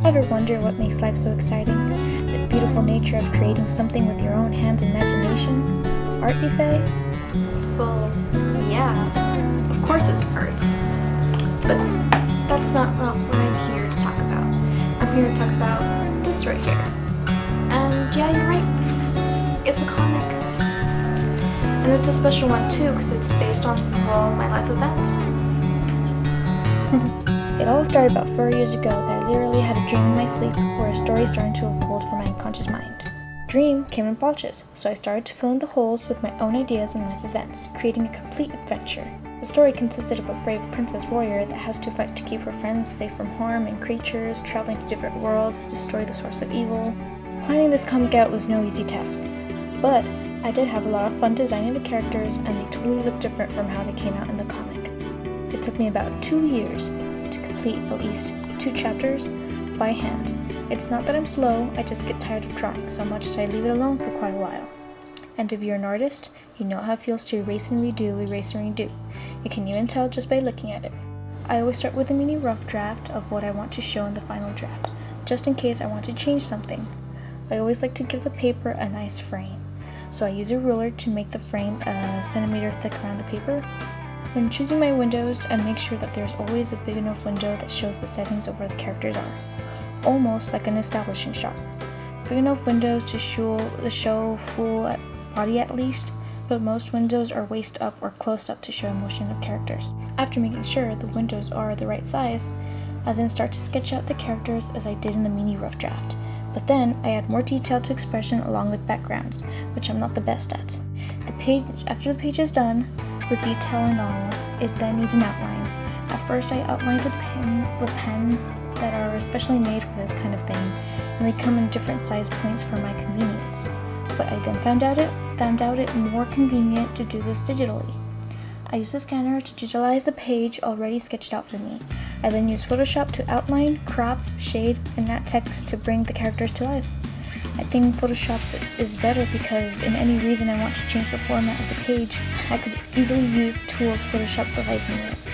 Ever wonder what makes life so exciting? The beautiful nature of creating something with your own hands and imagination? Art, you say? Well, yeah, of course it's art. But that's not what I'm here to talk about. I'm here to talk about this right here. And yeah, you're right. It's a comic. And it's a special one too, because it's based on all my life events. It all started about 4 years ago that I literally had a dream in my sleep where a story started to unfold from my unconscious mind. Dream came in bunches, so I started to fill in the holes with my own ideas and life events, creating a complete adventure. The story consisted of a brave princess warrior that has to fight to keep her friends safe from harm and creatures, traveling to different worlds to destroy the source of evil. Planning this comic out was no easy task, but I did have a lot of fun designing the characters, and they totally look different from how they came out in the comic. It took me about 2 years to complete at least 2 chapters by hand. It's not that I'm slow, I just get tired of drawing so much that I leave it alone for quite a while. And if you're an artist, you know how it feels to erase and redo. You can even tell just by looking at it. I always start with a mini rough draft of what I want to show in the final draft, just in case I want to change something. I always like to give the paper a nice frame, so I use a ruler to make the frame a centimeter thick around the paper. When choosing my windows, I make sure that there's always a big enough window that shows the settings of where the characters are, almost like an establishing shot. Big enough windows to show full body at least, but most windows are waist up or close up to show motion of characters. After making sure the windows are the right size, I then start to sketch out the characters as I did in the mini rough draft. But then I add more detail to expression along with backgrounds, which I'm not the best at. After the page is done, with detail and all, it then needs an outline. At first I outlined with pens that are especially made for this kind of thing, and they come in different size points for my convenience. But I then found out it more convenient to do this digitally. I use the scanner to digitalize the page already sketched out for me. I then use Photoshop to outline, crop, shade, and add text to bring the characters to life. I think Photoshop is better because in any reason I want to change the format of the page, I could easily use the tools Photoshop provides me with.